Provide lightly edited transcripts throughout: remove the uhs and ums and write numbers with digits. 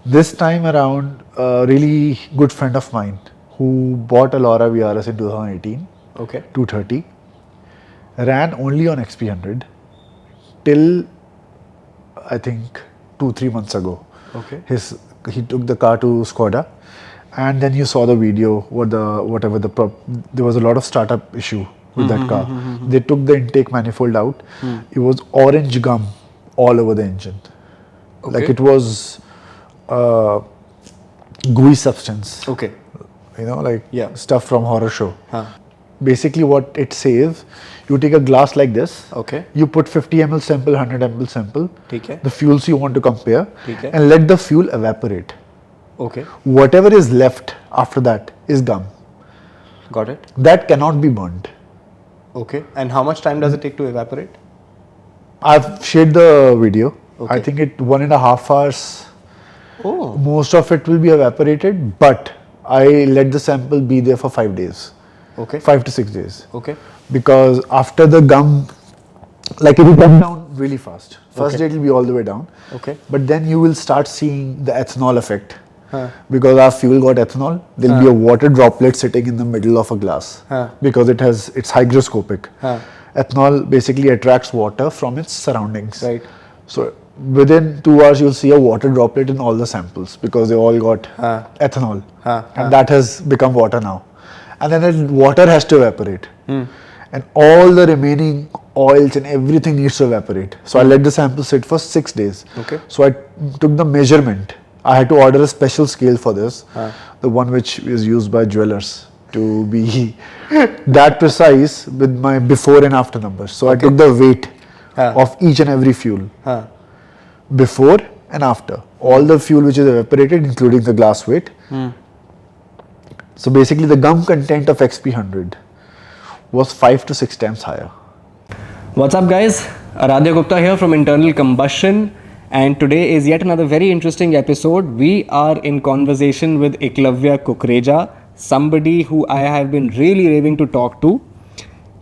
This time around, a really good friend of mine who bought a Laura VRS in 2018, Okay. 230, ran only on XP100 till I think 2-3 months ago. Okay. He took the car to Skoda, and then you saw the video. There was a lot of startup issue with that car. They took the intake manifold out. It was orange gum all over the engine, like Okay. it was gooey substance. Okay. Like Yeah. stuff from horror show. Huh. Basically, what it says, you take a glass like this. Okay. You put 50 ml sample, 100 ml sample, ठीक है. the fuels you want to compare, ठीक है. and let the fuel evaporate. Okay. Whatever is left after that is gum. Got it. That cannot be burned. Okay. And how much time does it take to evaporate? I've shared the video. Okay. I think it 1.5 hours. Oh. Most of it will be evaporated, but I let the sample be there for 5 days. Okay. 5 to 6 days. Okay. Because after the gum, like it will come down really fast. First Okay. day it will be all the way down. Okay. But then you will start seeing the ethanol effect. Huh. Because our fuel got ethanol, there will be a water droplet sitting in the middle of a glass. Huh. Because it's hygroscopic. Huh. Ethanol basically attracts water from its surroundings. Right. So within 2 hours you'll see a water droplet in all the samples because they all got ethanol. And that has become water now. And then the water has to evaporate. And all the remaining oils and everything needs to evaporate. So I let the sample sit for 6 days. Okay. So I took the measurement. I had to order a special scale for this, the one which is used by jewelers to be that precise with my before and after numbers. So I took the weight of each and every fuel before and after. All the fuel which is evaporated, including the glass weight. So basically the gum content of XP100 was 5 to 6 times higher. What's up, guys? Aradhya Gupta here from Internal Combustion, and today is yet another very interesting episode. We are in conversation with Eklavya Kukreja, somebody who I have been really raving to talk to.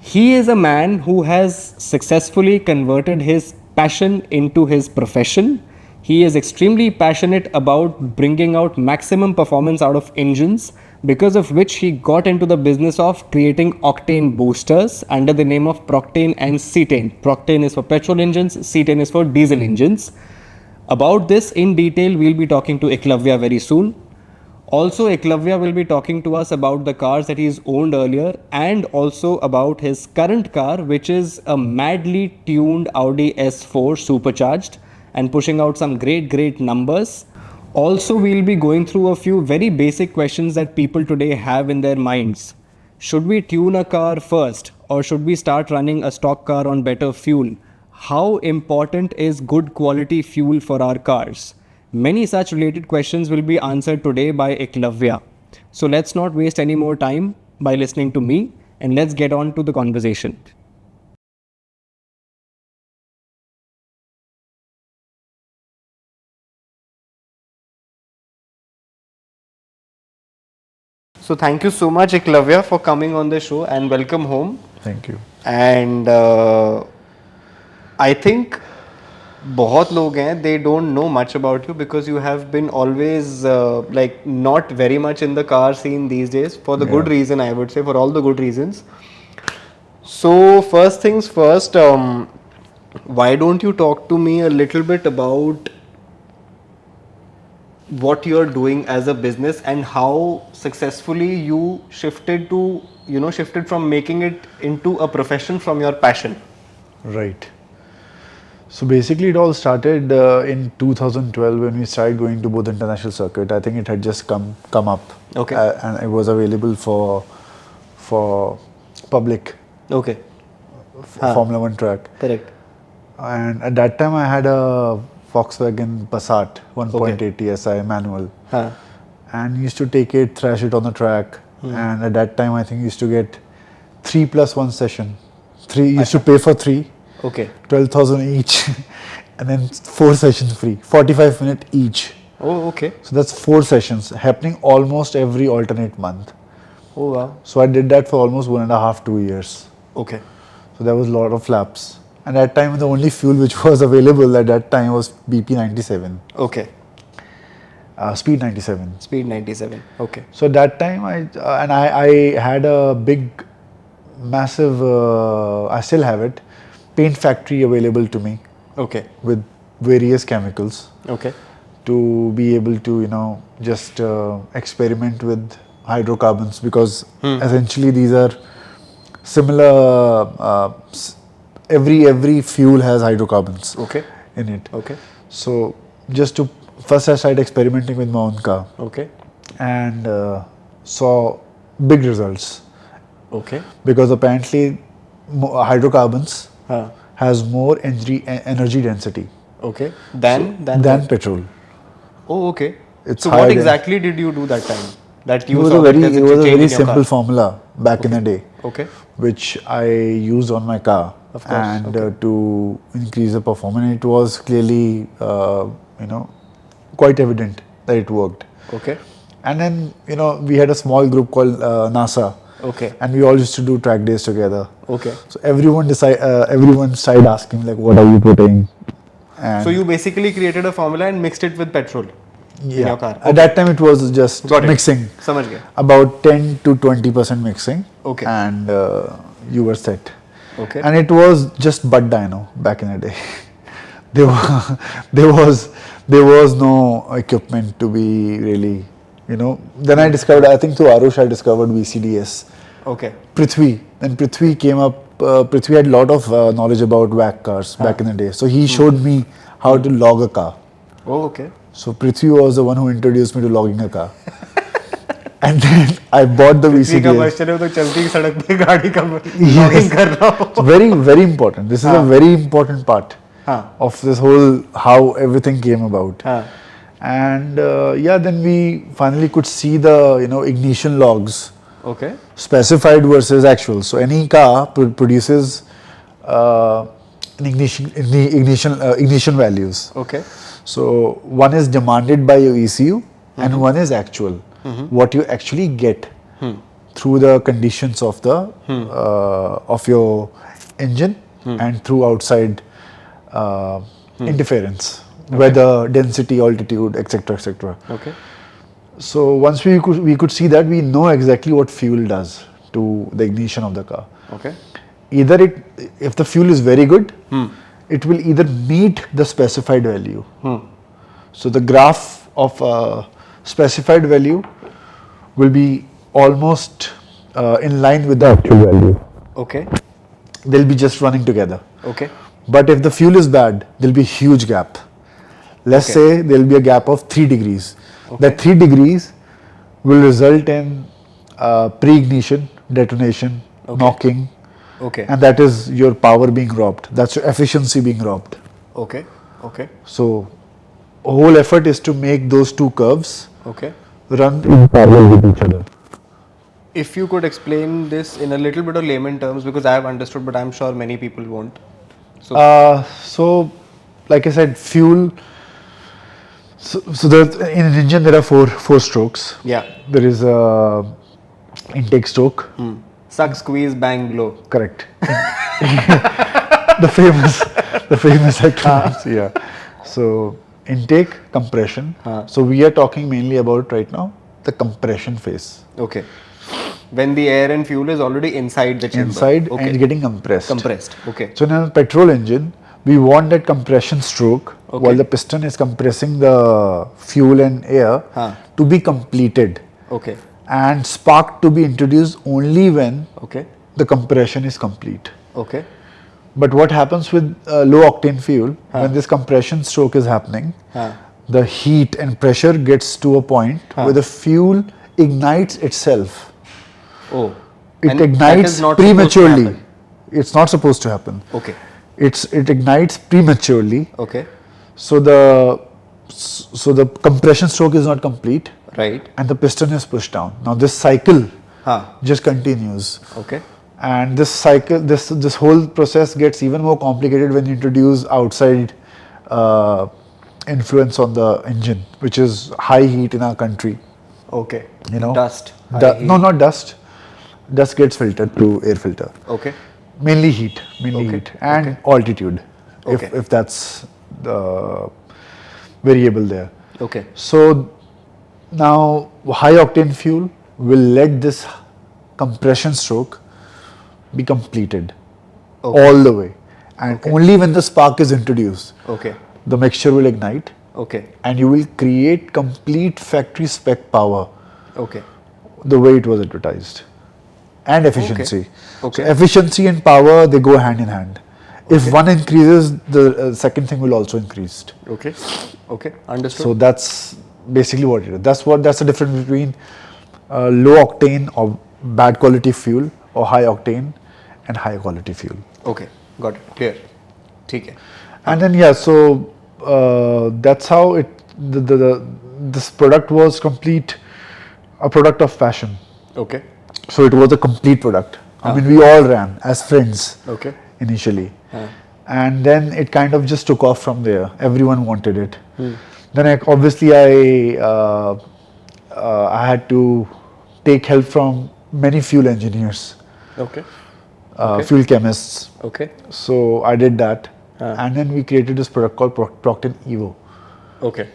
He is a man who has successfully converted his passion into his profession. He is extremely passionate about bringing out maximum performance out of engines, because of which he got into the business of creating octane boosters under the name of PROCTANE and CETANE. PROCTANE is for petrol engines, CETANE is for diesel engines. About this in detail, we'll be talking to Eklavya very soon. Also, Eklavya will be talking to us about the cars that he's owned earlier and also about his current car, which is a madly tuned Audi S4 supercharged and pushing out some great numbers. Also, we'll be going through a few very basic questions that people today have in their minds. Should we tune a car first, or should we start running a stock car on better fuel? How important is good quality fuel for our cars? Many such related questions will be answered today by Eklavya. So let's not waste any more time by listening to me, and let's get on to the conversation. So thank you so much, Eklavya, for coming on the show, and welcome home. Thank you. And I think बहुत लोग हैं, they don't know much about you because you have been always like not very much in the car scene these days, for the good reason, I would say, for all the good reasons. So first things first, why don't you talk to me a little bit about what you're doing as a business and how successfully you shifted from making it into a profession from your passion. Right. So basically it all started in 2012 when we started going to both international circuit. I think it had just come up. Okay. And it was available for public. Okay. Formula 1 track. Correct. And at that time I had a Volkswagen Passat 1.8 TSI manual. And used to take it, thrash it on the track. And at that time I think used to get 3+1 session. Used to pay for 3. Okay. 12,000 each. And then 4 sessions free. 45 minutes each. Oh, okay. So that's 4 sessions happening almost every alternate month. Oh, wow. So I did that for almost 1.5-2 years. Okay. So there was a lot of laps. And at that time, the only fuel which was available at that time was BP 97. Okay. Speed 97. Speed 97. Okay. So at that time, I had a big, massive. I still have it. Paint factory available to me Okay. with various chemicals Okay. to be able to just experiment with hydrocarbons, because essentially these are similar. Every fuel has hydrocarbons Okay. in it. Okay. So just to first I started experimenting with my own car Okay. and saw big results, Okay. because apparently hydrocarbons Huh. has more energy density Okay. than petrol. Oh, okay. It's so higher what than- exactly did you do that time? That It you was saw a that very there's it was a change very in your simple car? formula back in the day, Okay. which I used on my car, Of course, and okay. to increase the performance. It was clearly quite evident that it worked. Okay. And then we had a small group called NASA, Okay. and we all used to do track days together. Okay. So everyone started asking like, what are you putting? And So you basically created a formula and mixed it with petrol in your car. At that time it was just Got it. mixing, समझ गया. about 10 to 20% mixing. Okay. And you were set. Okay. And it was just Bud Dyno back in the day. there was no equipment to be really, Then I discovered, I think through Arush I discovered VCDS. Okay. Prithvi. Then Prithvi came up. Prithvi had a lot of knowledge about WAC cars back in the day. So he showed me how to log a car. Oh, okay. So Prithvi was the one who introduced me to logging a car. And then I bought the किसी का VCDS. Question है तो चलती सड़क पे गाड़ी का logging कर रहा हो. It's very, very important. This is a very important part of this whole, how everything came about. And then we finally could see the ignition logs, Okay. specified versus actual. So any car produces an ignition values. Okay. So one is demanded by your ECU and one is actual. What you actually get through the conditions of the of your engine and through outside interference, weather, density, altitude, etc., etc. Okay. So once we could see that, we know exactly what fuel does to the ignition of the car. Okay. Either if the fuel is very good, it will either meet the specified value. So the graph of specified value will be almost in line with the actual value. Okay. They'll be just running together. Okay. But if the fuel is bad, there'll be a huge gap. Let's say there'll be a gap of 3 degrees. That 3 degrees will result in pre-ignition, detonation, knocking, Okay. and that is your power being robbed. That's your efficiency being robbed. Okay. Okay. So, whole effort is to make those two curves Okay. run in parallel with each other. If you could explain this in a little bit of layman terms, because I have understood, but I'm sure many people won't. So, like I said, fuel. So in an engine there are four strokes. Yeah. There is a intake stroke. Suck, squeeze, bang, blow. Correct. the famous acronyms. Yeah. So intake, compression. So we are talking mainly about right now the compression phase. Okay. When the air and fuel is already inside the chamber. Inside Okay. and getting compressed. Compressed. Okay. So in a petrol engine, we want that compression stroke while the piston is compressing the fuel and air to be completed. Okay. And spark to be introduced only when Okay. the compression is complete. Okay. But what happens with low octane fuel, when this compression stroke is happening, the heat and pressure gets to a point where the fuel ignites itself. Oh. It And that ignites is not supposed to prematurely. happen. It's not supposed to happen. Okay. It ignites prematurely. Okay. So the compression stroke is not complete. Right. And the piston is pushed down. Now this cycle just continues. Okay. And this cycle, this whole process gets even more complicated when you introduce outside influence on the engine, which is high heat in our country. Okay. Dust. High heat. No, not dust. Dust gets filtered through air filter. Okay. Mainly heat, heat and altitude. Okay. If that's the variable there. Okay. So Now, high octane fuel will let this compression stroke be completed all the way, and only when the spark is introduced, Okay. the mixture will ignite, Okay. and you will create complete factory spec power Okay. the way it was advertised, and efficiency. Okay. So efficiency and power, they go hand in hand. If one increases, the second thing will also increase. Okay. Okay. Understood. So that's basically what it is. That's the difference between low octane or bad quality fuel, or high octane and high quality fuel. Okay. Got it. Clear. ठीक है. And then so that's how this product was a product of passion. Okay. So it was a complete product. I mean, we all ran as friends Okay. initially, and then it kind of just took off from there. Everyone wanted it. Then obviously I had to take help from many fuel engineers, Okay. fuel chemists. Okay. So I did that, and then we created this product called PROCTANE Evo, Okay.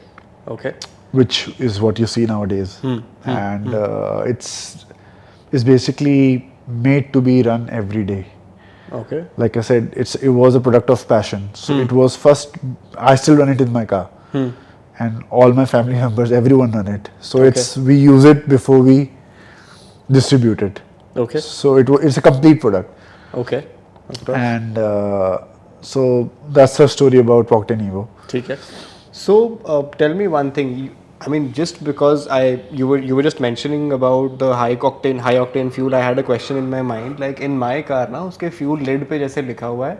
Okay. which is what you see nowadays, and it's basically made to be run every day. Okay. Like I said, it was a product of passion. So it was first. I still run it in my car, and all my family members, everyone run it. So we use it before we distribute it. Okay. So it's a complete product, Okay. and so that's the story about PROCTANE Evo. ठीक है. So tell me one thing. I mean, just because you were just mentioning about the high octane fuel, I had a question in my mind. Like in my car ना, उसके fuel lid पे जैसे लिखा हुआ है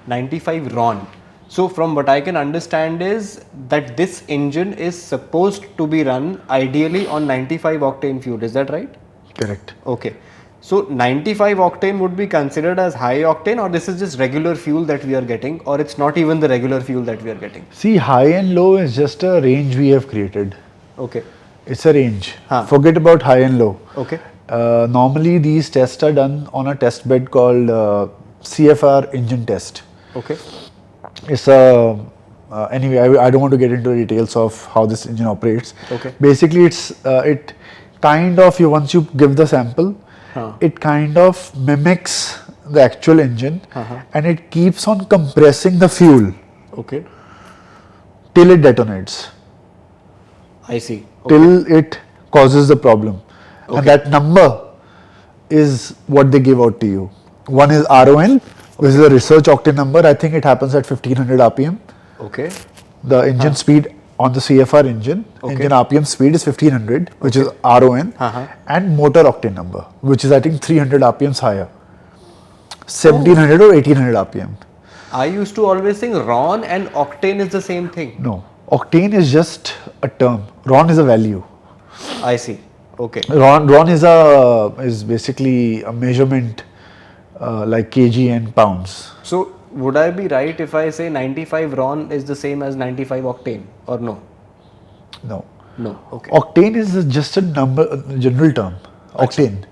95 RON. So from what I can understand is that this engine is supposed to be run ideally on 95 octane fuel. Is that right? Correct. Okay. So 95 octane would be considered as high octane, or this is just regular fuel that we are getting, or it's not even the regular fuel that we are getting? See, high and low is just a range we have created. Okay. It's a range. Huh. Forget about high and low. Okay. Normally, these tests are done on a test bed called CFR engine test. Okay. It's a anyway. I don't want to get into the details of how this engine operates. Okay. Basically, it kind of once you give the sample, it kind of mimics the actual engine, and it keeps on compressing the fuel Okay. till it detonates, I see. Okay. till it causes the problem. And that number is what they give out to you. One is RON, which is a research octane number. I think it happens at 1500 RPM. Okay. The engine speed on the CFR engine, engine RPM speed is 1500, which is RON, and motor octane number, which is I think 300 RPMs higher, 1700 or 1800 RPM. I used to always think RON and octane is the same thing. No, octane is just a term. RON is a value. I see. Okay. RON is basically a measurement like kg and pounds. So would I be right if I say 95 RON is the same as 95 octane, or no? No. No. Okay. Octane is just a number, a general term. Octane.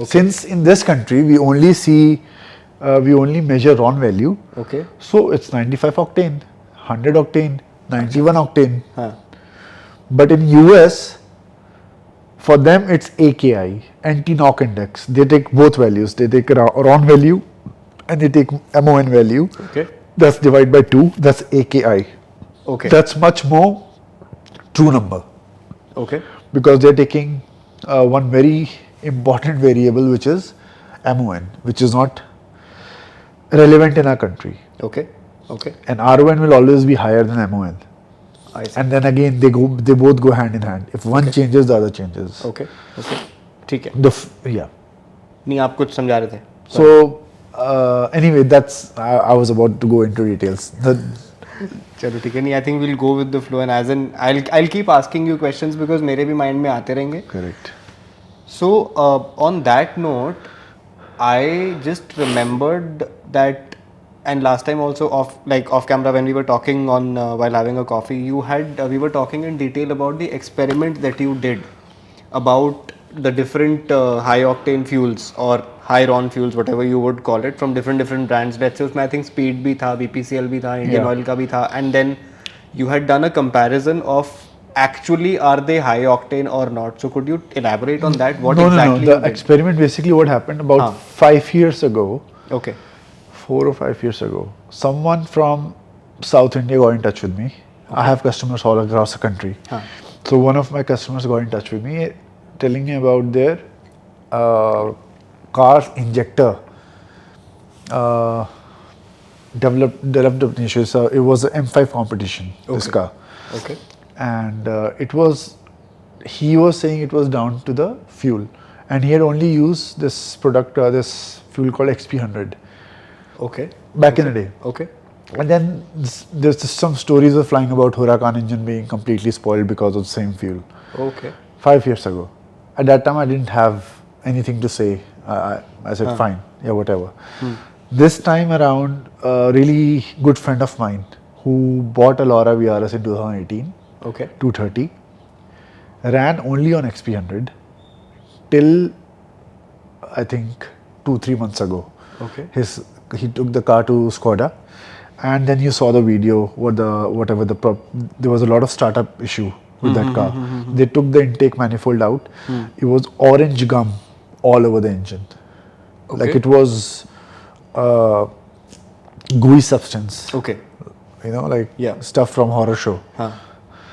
Since in this country we only measure RON value. Okay. So it's 95 octane, 100 octane, 91 octane. Huh. But in US, for them it's AKI, anti-knock index. They take both values. They take RON value and they take MON value. Okay. That's divided by 2. That's AKI. Okay. That's much more true number. Okay. Because they're taking one very important variable, which is MON, which is not relevant in our country. Okay. Okay. And RON will always be higher than MON. I see. And then again, they both go hand in hand. If one changes, the other changes. Okay. Okay. ठीक है. Yeah. नहीं आप कुछ समझा रहे थे. So anyway, that's I was about to go into details. चलो ठीक है. नहीं, I think we'll go with the flow, and as in I'll keep asking you questions because मेरे भी mind में आते रहेंगे. Correct. So on that note, I just remembered that, and last time also off camera when we were talking on while having a coffee, we were talking in detail about the experiment that you did about the different high octane fuels or high RON fuels, whatever you would call it, from different brands. Let's say उसमें I think Speed भी था, BPCL भी था, Indian Oil का भी था, and then you had done a comparison of actually are they high octane or not? So could you elaborate on that? What No, exactly no. you The did? experiment basically what happened about 5 years ago, Okay. 4 or 5 years ago, someone from South India got in touch with me. I have customers all across the country. So one of my customers got in touch with me telling me about their car's injector uh, developed an issue. So it was an M5 competition, this car. Okay. And he was saying it was down to the fuel. And he had only used this product, this fuel called XP100 Okay. back in the day. Okay. And then there's just some stories were flying about Huracan engine being completely spoiled because of the same fuel. Okay. 5 years ago. At that time, I didn't have anything to say. I said, fine, yeah, whatever. This time around, a really good friend of mine who bought a Laura VRS in 2018, Okay. 230, ran only on XP100 till I think 2-3 months ago. Okay. He took the car to Skoda, and then you saw the video. There was a lot of startup issue with that car. They took the intake manifold out. It was orange gum all over the engine, like it was gooey substance. Okay. You know, like Yeah. stuff from horror show,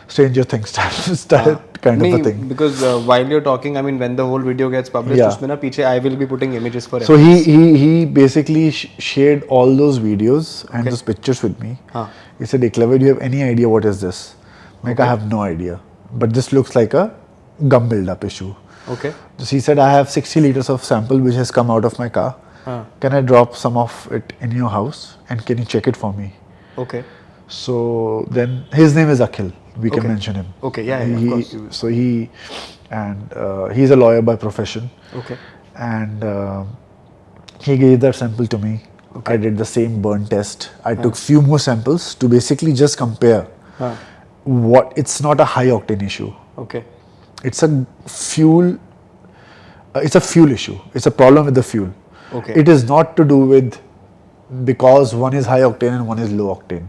Stranger Things stuff, kind of a thing. Because while you're talking, I mean, when the whole video gets published, Yeah. उसमें ना पीछे I will be putting images for So he basically shared all those videos and those pictures with me. He said, Eklavya, do you have any idea what is this? I have no idea. But this looks like a gum build-up issue. Okay. So he said, I have 60 liters of sample which has come out of my car. Can I drop some of it in your house and can you check it for me? Okay. So then his name is Akhil. We can mention him. Okay, yeah, of course. So he's a lawyer by profession. Okay. And he gave that sample to me. I did the same burn test. I took few more samples to basically just compare. It's not a high octane issue. Okay. It's a fuel. It's a fuel issue. It's a problem with the fuel. Okay. It is not to do with because one is high octane and one is low octane.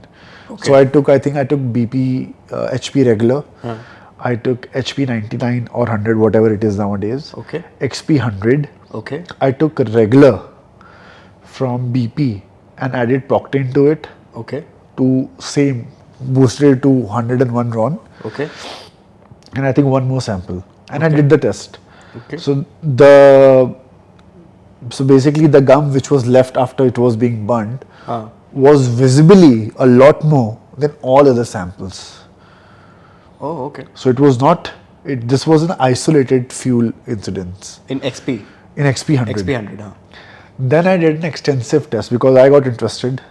Okay. So I think I took BP, HP regular. I took HP 99 or 100, whatever it is nowadays. Okay. XP 100. Okay. I took regular from BP and added Proctane to it. Okay. To same, boosted it to 101 RON. Okay. And I think one more sample. And I did the test. Okay. So basically the gum which was left after it was being burnt was visibly a lot more than all other samples. Oh, okay. So it was not, this was an isolated fuel incident In XP. in XP100. XP100. Then I did an extensive test because I got interested.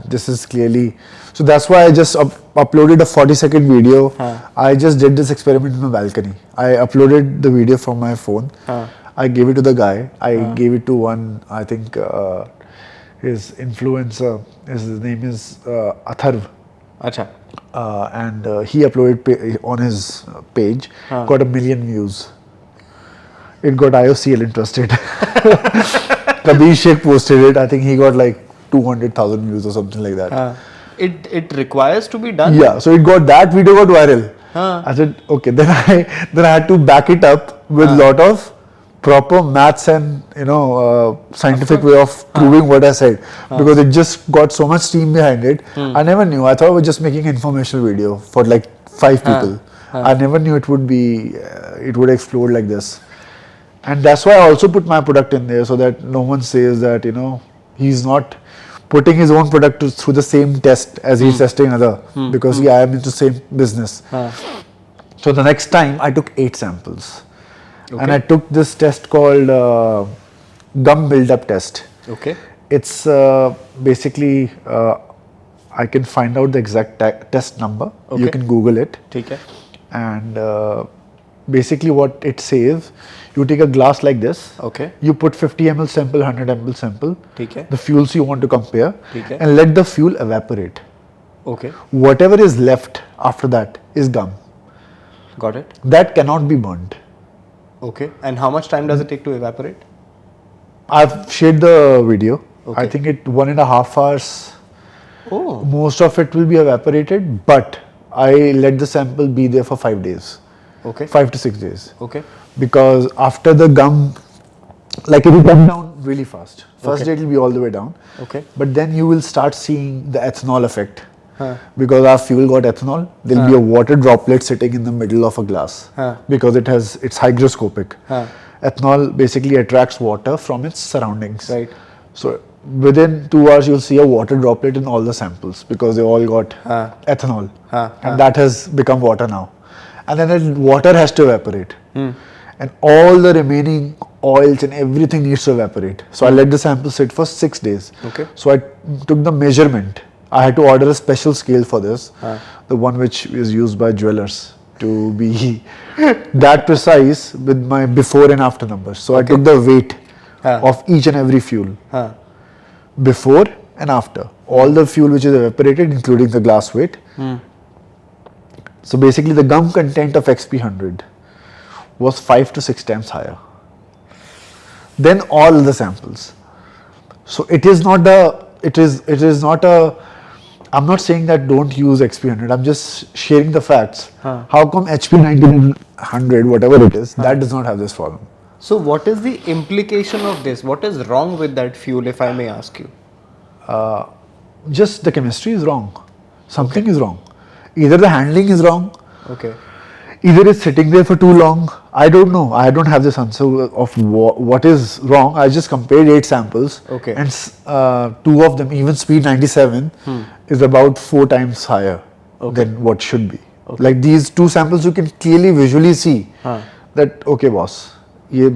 This is clearly, so that's why I just uploaded a 40-second video. I just did this experiment in my balcony. I uploaded the video from my phone. I gave it to the guy. I gave it to one, I think his influencer, his name is Atharv. Acha. And he uploaded on his page, got 1 million views. It got IOCL interested. Kabir Sheikh posted it. I think he got like 200,000 views or something like that. It requires to be done. Yeah, so that video got viral. I said, okay. Then I had to back it up with lot of proper maths and scientific way of proving what I said, because it just got so much steam behind it. I never knew. I thought I was just making an informational video for like 5 people. I never knew it would be it would explode like this. And that's why I also put my product in there, so that no one says that he's not putting his own product through the same test as he's testing other, because I am into the same business. So the next time I took 8 samples. And I took this test called gum build-up test. Okay. It's basically, I can find out the exact test number. You can Google it. Okay. And basically what it says, you take a glass like this. Okay. You put 50 ml sample, 100 ml sample. Okay. The fuels you want to compare. Okay. And let the fuel evaporate. Okay. Whatever is left after that is gum. Got it. That cannot be burnt. Okay. And how much time does it take to evaporate? I've shared the video. Okay. I think it 1.5 hours. Oh. Most of it will be evaporated, but I let the sample be there for 5 days, Okay. 5 to 6 days. Okay. Because after the gum, like it will come down really fast. First Okay. day it will be all the way down. Okay. But then you will start seeing the ethanol effect. Because our fuel got ethanol, there will be a water droplet sitting in the middle of a glass. Because it's hygroscopic. Ethanol basically attracts water from its surroundings. Right. So within 2 hours you'll see a water droplet in all the samples because they all got ethanol. And that has become water now. And then the water has to evaporate. And all the remaining oils and everything needs to evaporate. So I let the sample sit for 6 days. Okay. So I took the measurement. I had to order a special scale for this, the one which is used by jewelers to be that precise with my before and after numbers. So I took the weight of each and every fuel before and after. All the fuel which is evaporated, including the glass weight. So basically the gum content of XP100 was 5 to 6 times higher than all the samples. So it is not a, I'm not saying that don't use XP100, I'm just sharing the facts. How come HP1900, whatever it is, that does not have this problem? So what is the implication of this? What is wrong with that fuel, if I may ask you? Just the chemistry is wrong. Something is wrong. Either the handling is wrong, Okay. either it's sitting there for too long. I don't know. I don't have this answer of what is wrong. I just compared 8 samples. Okay. And 2 of them, even speed 97, is about 4 times higher than what should be. Like these 2 samples, you can clearly visually see that, okay boss, ye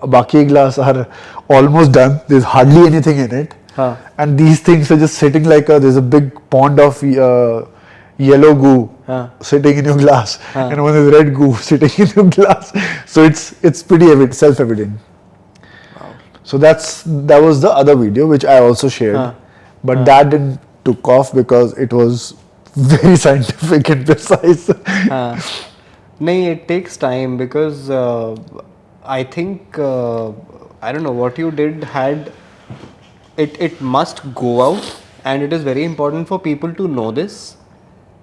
baki glass are almost done. There's hardly anything in it. And these things are just sitting like there's a big pond of yellow goo sitting in your glass, and one is red goo sitting in your glass. So it's pretty self-evident. Wow. So that was the other video which I also shared, but that didn't took off because it was very scientific and precise. No, it takes time because I think I don't know what you did had it must go out, and it is very important for people to know this.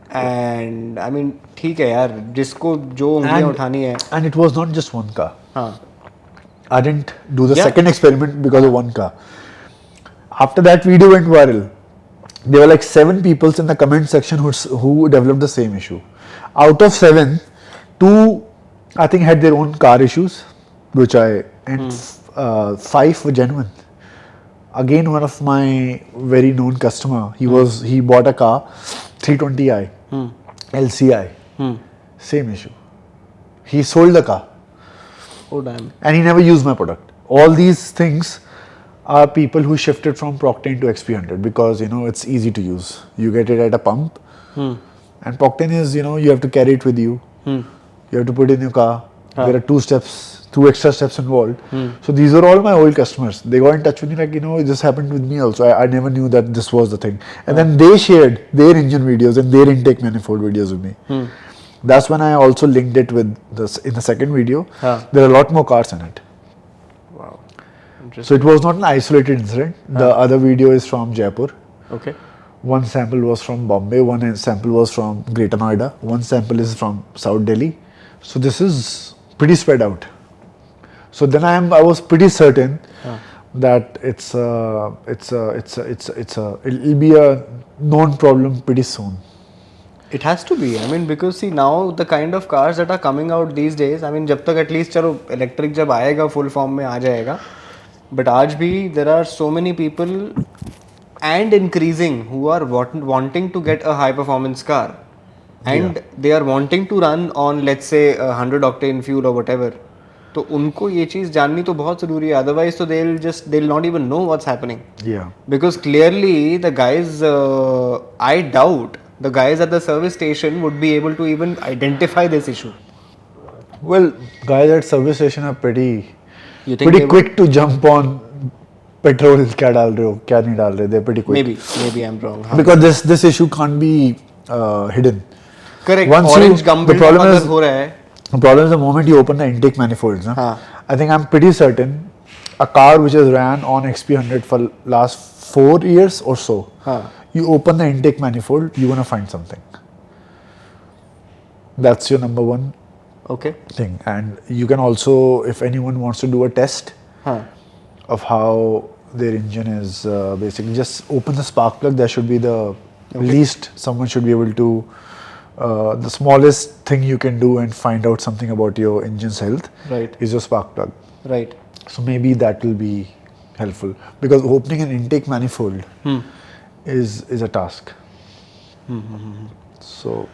And I mean, ठीक है यार, जिसको जो उंगलियां उठानी है. And it was not just one car. I didn't do the Yeah. second experiment because of one car. After that video went viral, there were like 7 people in the comment section who developed the same issue. Out of 7, 2 I think had their own car issues, and 5 were genuine. Again, one of my very known customer, he bought a car, 320i, LCI, same issue. He sold the car. Oh damn. And he never used my product. All these things are people who shifted from PROCTANE to XP100 because it's easy to use. You get it at a pump, and PROCTANE is you have to carry it with you. You have to put it in your car. There are 2 extra steps involved. So these are all my old customers. They got in touch with me like this happened with me also. I never knew that this was the thing. And then they shared their engine videos and their intake manifold videos with me. That's when I also linked it with this in the second video. There are a lot more cars in it. Wow. So it was not an isolated incident. The other video is from Jaipur. Okay. One sample was from Bombay, one sample was from Greater Noida, one sample is from South Delhi. So this is pretty spread out. So then I was pretty certain that it'll be a known problem pretty soon. It has to be. I mean, because see now the kind of cars that are coming out these days. I mean, जब तक at least चलो electric जब आएगा full form में आ जाएगा. But आज भी there are so many people and increasing who are wanting to get a high performance car, and they are wanting to run on let's say 100 octane fuel or whatever. तो उनको ये चीज़ जाननी तो बहुत ज़रूरी है. Otherwise तो they'll not even know what's happening. Yeah. Because clearly the guys, I doubt the guys at the service station would be able to even identify this issue. Well, guys at service station are pretty You think pretty quick to jump on petrol क्या डाल रहे हो क्या नहीं डाल रहे. They're pretty quick. Maybe I'm wrong. Because this issue can't be hidden. Correct. Once Orange gum the problem अगर is हो रहा है. The problem is the moment you open the intake manifolds. I think I'm pretty certain a car which has ran on XP100 for last 4 years or so, you open the intake manifold, you're gonna find something. That's your number one Okay. thing. And you can also, if anyone wants to do a test of how their engine is, basically just open the spark plug. There should be the least someone should be able to, the smallest thing you can do and find out something about your engine's health Right. is your spark plug. Right. So maybe that will be helpful, because opening an intake manifold is a task. So,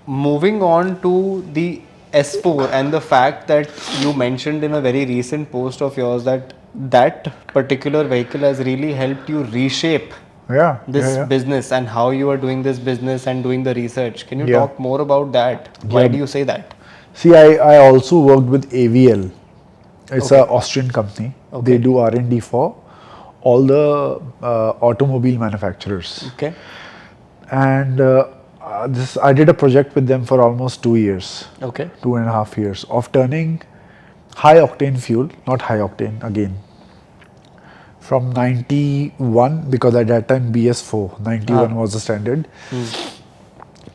moving on to the S4 and the fact that you mentioned in a very recent post of yours that that particular vehicle has really helped you reshape this business and how you are doing this business and doing the research. Can you talk more about that? Why do you say that? See, I also worked with AVL. It's an Austrian company. They do R&D for all the automobile manufacturers. Okay. And I did a project with them for almost 2 years. Okay. 2.5 years of turning high octane fuel, not high octane again, from 91, because at that time BS4, 91 was the standard,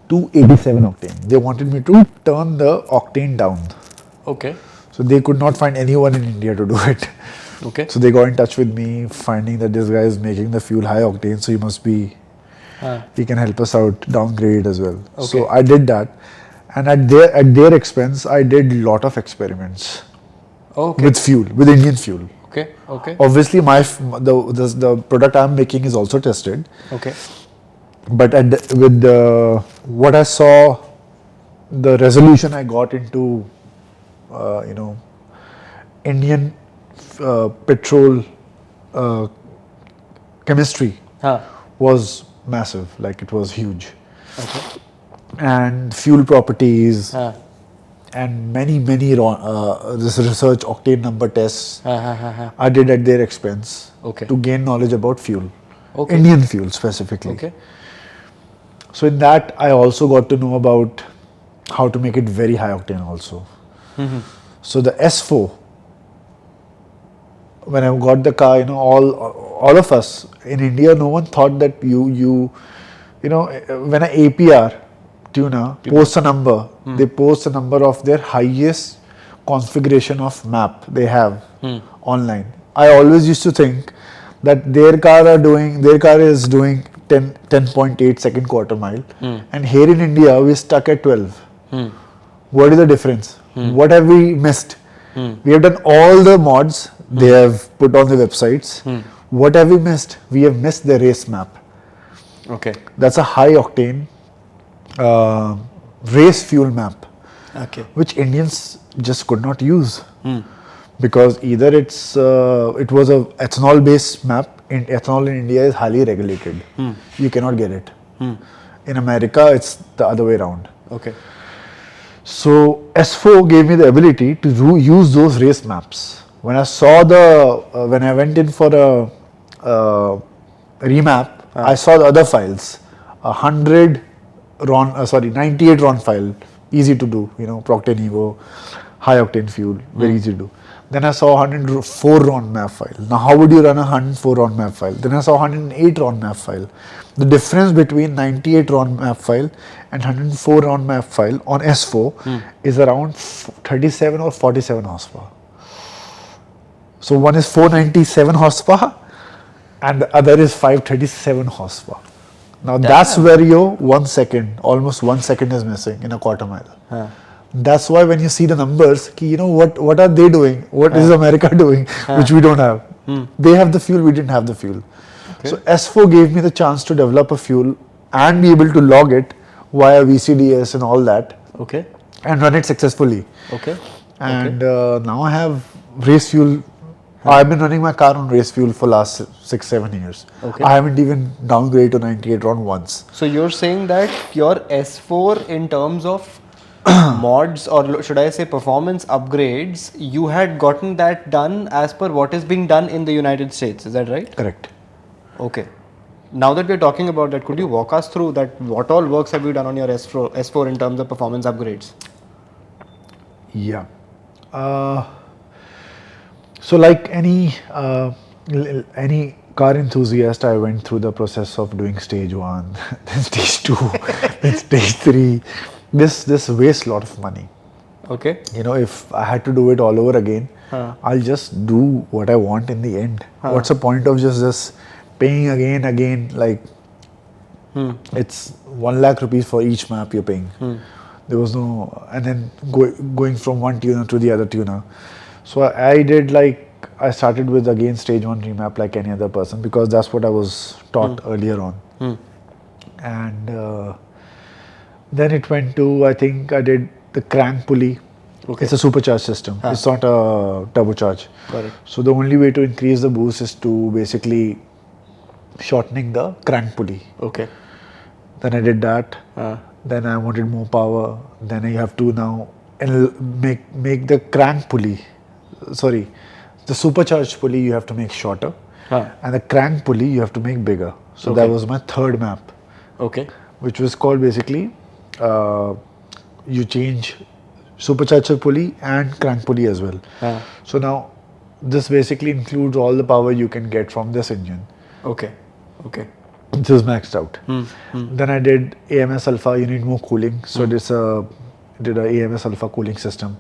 to 87 octane. They wanted me to turn the octane down. Okay. So they could not find anyone in India to do it. Okay. So they got in touch with me, finding that this guy is making the fuel high octane, so he must be, he can help us out downgrade as well. Okay. So I did that, and at their expense, I did lot of experiments with fuel, with Indian fuel. Okay. Okay. Obviously, the product I'm making is also tested. Okay. But what I saw, the resolution I got into, Indian petrol chemistry was massive. Like, it was huge. Okay. And fuel properties and many this research octane number tests I did at their expense to gain knowledge about fuel, Indian fuel specifically. Okay. So in that, I also got to know about how to make it very high octane also. So the S4, when I got the car, all of us in India, no one thought that when an APR tuner posts a number, they post a number of their highest configuration of map they have online. I always used to think that their car is doing 10.8 second quarter mile, and here in India we're stuck at 12. What is the difference? What have we missed? We have done all the mods they have put on the websites. What have we missed? We have missed the race map. Okay. That's a high octane race fuel map, which Indians just could not use, because either it was a ethanol based map. Ethanol in India is highly regulated. You cannot get it. In America, it's the other way around. Okay. So S4 gave me the ability to use those race maps. When I saw when I went in for a remap, I saw the other files. 98 RON file, easy to do. PROCTANE Evo, high octane fuel, very easy to do. Then I saw 104 RON map file. Now, how would you run a 104 RON map file? Then I saw 108 RON map file. The difference between 98 RON map file and 104 RON map file on S4 is around 37 or 47 horsepower. So one is 497 horsepower and the other is 537 horsepower. Now that's where your 1 second, almost 1 second is missing in a quarter mile. That's why when you see the numbers, what are they doing? What is America doing, which we don't have? They have the fuel, we didn't have the fuel. Okay. So S4 gave me the chance to develop a fuel and be able to log it via VCDS and all that. Okay. And run it successfully. Okay. And now I have race fuel. I've been running my car on race fuel for last 6-7 years. Okay. I haven't even downgraded to 98 RON once. So you're saying that your S4 in terms of mods, or should I say performance upgrades, you had gotten that done as per what is being done in the United States, is that right? Correct. Okay. Now that we're talking about that, could you walk us through that? What all works have you done on your S4 in terms of performance upgrades? Yeah. So like any car enthusiast, I went through the process of doing stage 1, then stage 2, in stage 3, this wastes a lot of money. Okay. You know, if I had to do it all over again, I'll just do what I want in the end. What's the point of just paying again? Like, it's 1 lakh rupees for each map you're paying. There was no, and then going from one tuner to the other tuner. So I did like, I started with again stage 1 remap like any other person, because that's what I was taught earlier on. And then it went to, I think I did the crank pulley. Okay. It's a supercharged system. It's not a turbocharge. Got it. So the only way to increase the boost is to basically shortening the crank pulley. Okay. Then I did that. Then I wanted more power. Then I have to now make the crank pulley. Sorry, the supercharged pulley you have to make shorter, and the crank pulley you have to make bigger. So that was my third map. Okay. Which was called basically, you change supercharger pulley and crank pulley as well. So now this basically includes all the power you can get from this engine. Okay. Okay. This is maxed out. Then I did AMS alpha. You need more cooling, so did a AMS alpha cooling system,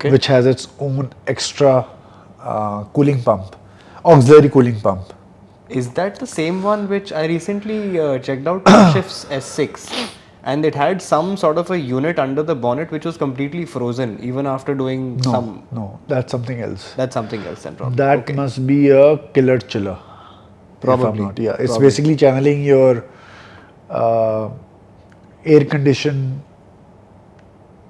which has its own extra cooling pump, auxiliary cooling pump. Is that the same one which I recently checked out? Shifts S6, and it had some sort of a unit under the bonnet which was completely frozen even after doing some. No, that's something else. That's something else then, probably. That must be a killer chiller. Probably. If I'm not, yeah. It's basically channeling your air conditioned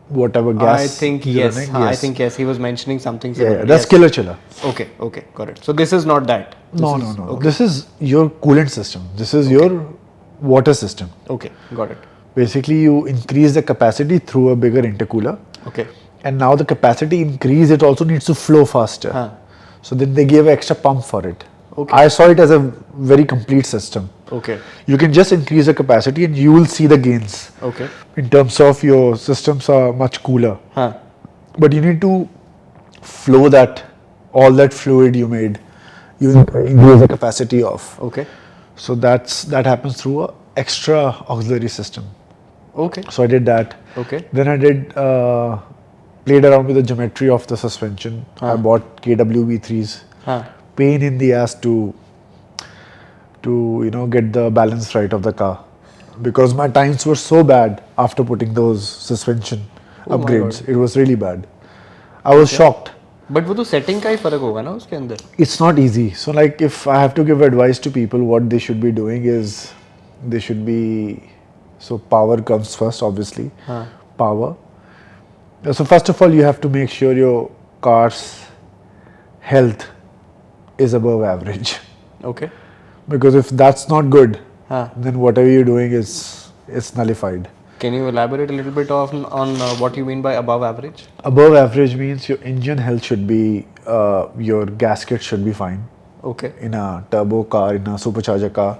whatever gas. I think yes. I think yes. He was mentioning something similar. Yeah, that's killer chiller. Okay. Okay. Got it. So this is not that. No. This is your coolant system. This is your water system. Okay. Got it. Basically, you increase the capacity through a bigger intercooler. Okay. And now the capacity increase, it also needs to flow faster. So then they gave an extra pump for it. Okay. I saw it as a very complete system. Okay. You can just increase the capacity and you will see the gains. Okay. In terms of your systems are much cooler. But you need to flow all that fluid you made, you increase the capacity of. Okay. So that happens through a extra auxiliary system. Okay. So I did that. Okay. Then I did played around with the geometry of the suspension. I bought KW V3s. Pain in the ass to get the balance right of the car, because my times were so bad after putting those suspension upgrades. It was really bad. I was shocked. But वो तो setting का ही फर्क होगा ना उसके अंदर. It's not easy. So like, if I have to give advice to people, what they should be doing is, they should be, so power comes first, obviously. Power. So first of all, you have to make sure your car's health is above average. Okay. Because if that's not good, then whatever you're doing is nullified. Can you elaborate a little bit on what you mean by above average? Above average means your engine health should be, your gasket should be fine. Okay. In a turbo car, in a supercharger car,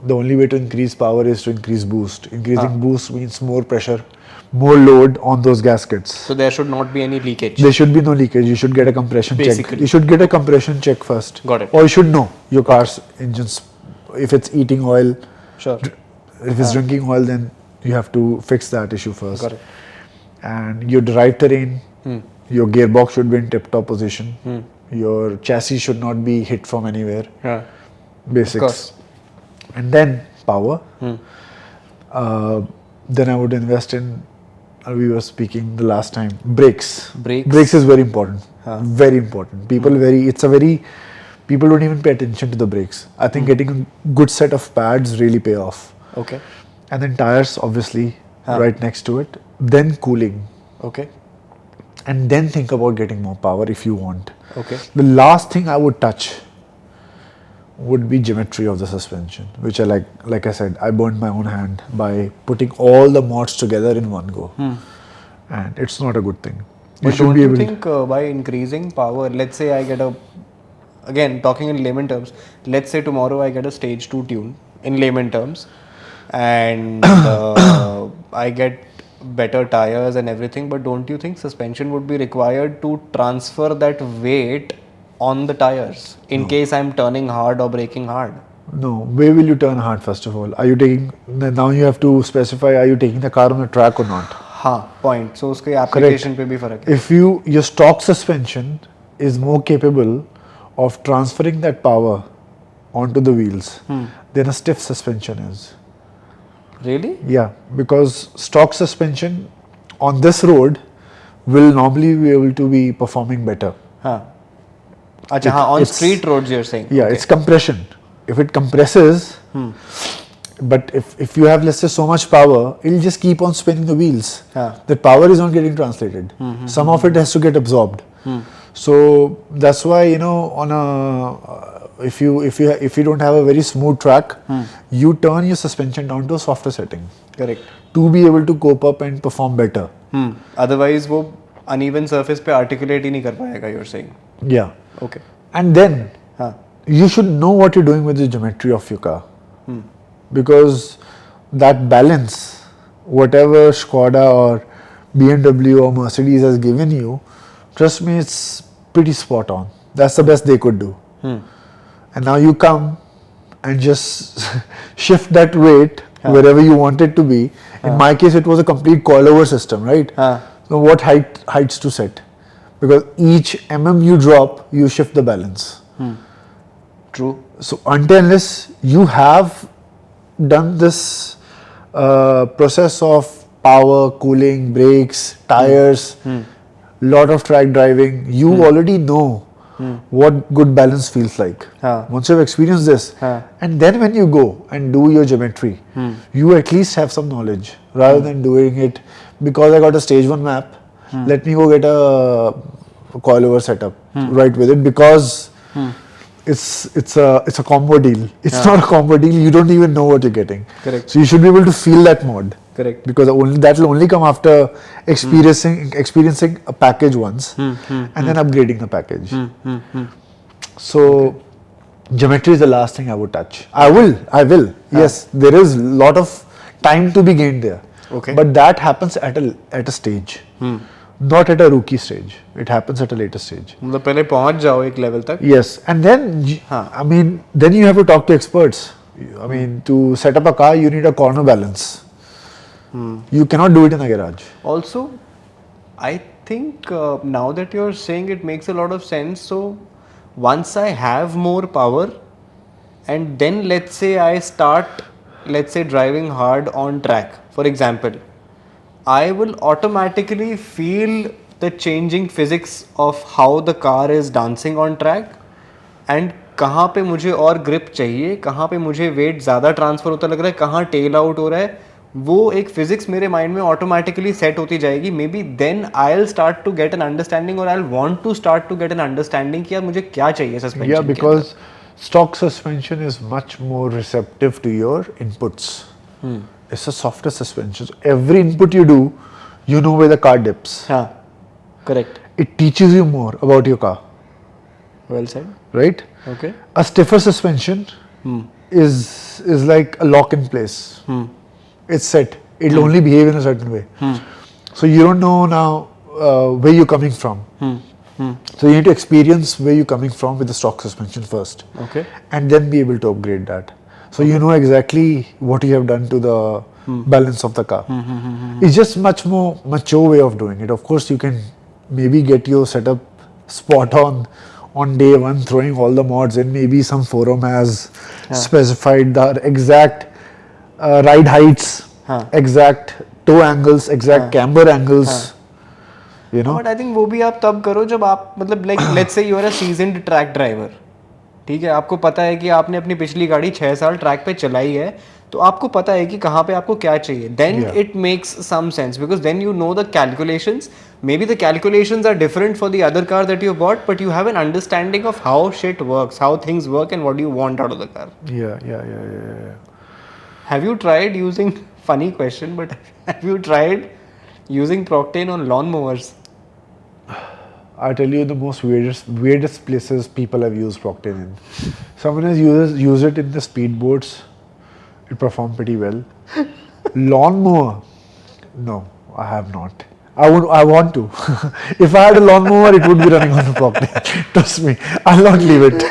the only way to increase power is to increase boost. Increasing boost means more pressure, more load on those gaskets. So there should not be any leakage. There should be no leakage. You should get a compression check. You should get a compression check first. Got it. Or you should know your car's engine's, if it's eating oil. Sure. If it's drinking oil, then you have to fix that issue first. Got it. And your drive terrain, your gearbox should be in tip-top position. Your chassis should not be hit from anywhere. Basics. Of course. And then power. Then I would invest in, we were speaking the last time, brakes. Brakes is very important. Very important. People don't even pay attention to the brakes. I think getting a good set of pads really pay off. Okay. And then tires, obviously, right next to it. Then cooling. Okay. And then think about getting more power if you want. Okay. The last thing I would touch would be geometry of the suspension, which I like I said, I burned my own hand by putting all the mods together in one go. And it's not a good thing. But don't you think by increasing power, let's say I get again talking in layman terms, let's say tomorrow I get a stage 2 tune in layman terms, and I get better tires and everything, but don't you think suspension would be required to transfer that weight on the tires in case I'm turning hard or braking hard? No, where will you turn hard first of all? Are you taking, now you have to specify, are you taking the car on a track or not? हाँ point so उसके application पे भी फर्क है If your stock suspension is more capable of transferring that power onto the wheels than a stiff suspension is. Really Yeah, because stock suspension on this road will normally be able to be performing better. हाँ अच्छा हाँ on street roads you are saying Yeah, it's compression. If it compresses, but if you have let's say so much power, it'll just keep on spinning the wheels. Yeah. The power is not getting translated. Some of it has to get absorbed. So that's why on a if you don't have a very smooth track, you turn your suspension down to a softer setting correct to be able to cope up and perform better. Otherwise वो uneven surface पे articulate ही नहीं कर पाएगा you are saying Yeah, okay and then हाँ you should know what you're doing with the geometry of your car, because that balance, whatever Skoda or BMW or Mercedes has given you, trust me, it's pretty spot on. That's the best they could do. And now you come and just shift that weight wherever you want it to be. In my case, it was a complete coilover system, right? So what heights to set? Because each you drop, you shift the balance. True So until unless you have done this process of power, cooling, brakes, tires, lot of track driving, you already know what good balance feels like. Once you've experienced this, and then when you go and do your geometry, you at least have some knowledge rather than doing it because I got a stage 1 map. Let me go get a coilover setup right with it, because it's a combo deal. It's not a combo deal. You don't even know what you're getting. Correct. So you should be able to feel that mod. Correct. Because that will only come after experiencing a package once and then upgrading the package. So geometry is the last thing I would touch. I will. Yes, there is a lot of time to be gained there. Okay. But that happens at a stage. Not at a rookie stage. It happens at a later stage. मतलब पहले पहुंच जाओ एक level तक Yes, and then I mean, then you have to talk to experts. I mean, to set up a car, you need a corner balance. You cannot do it in a garage. Also, I think now that you're saying it makes a lot of sense. So once I have more power, and then let's say I start, let's say driving hard on track, for example, I will automatically feel the changing physics of how the car is dancing on track, and कहाँ पे मुझे और grip चाहिए, कहाँ पे मुझे weight ज़्यादा transfer होता लग रहा है, कहाँ tail out हो रहा है, वो एक physics मेरे mind में automatically set होती जाएगी. Maybe then I'll start to get an understanding, or I'll want to start to get an understanding कि यार मुझे क्या चाहिए suspension Yeah, because stock suspension is much more receptive to your inputs. It's a softer suspension. So every input you do, you know where the car dips. हाँ correct. It teaches you more about your car, Well said. right? Okay. A stiffer suspension is like a lock in place. It's set. It'll only behave in a certain way. So you don't know now where you're coming from. So you need to experience where you're coming from with the stock suspension first. Okay. And then be able to upgrade that. So you know exactly what you have done to the balance of the car. It's just much more mature way of doing it. Of course, you can maybe get your setup spot on day one, throwing all the mods in. Maybe some forum has specified the exact ride heights, exact toe angles, exact camber angles. You know. But I think वो भी आप तब करो जब आप मतलब like let's say you are a seasoned track driver. ठीक है, आपको पता है कि आपने अपनी पिछली गाड़ी 6 साल ट्रैक पे चलाई है, तो आपको पता है कि कहाँ पे आपको क्या चाहिए. Then it makes some sense because then you know the calculations. May be the calculations are different for the other car that you bought, but you have an understanding of how shit works, how things work and what you want out of the car. Yeah. Have you tried using funny question but have you tried using Proctane on lawn mowers? I tell you the most weirdest places people have used Proctane in. Someone has used it in the speedboats. It performed pretty well. Lawnmower? No, I have not. I want to. If I had a lawnmower, it would be running on the Proctane. Trust me, I'll not leave it.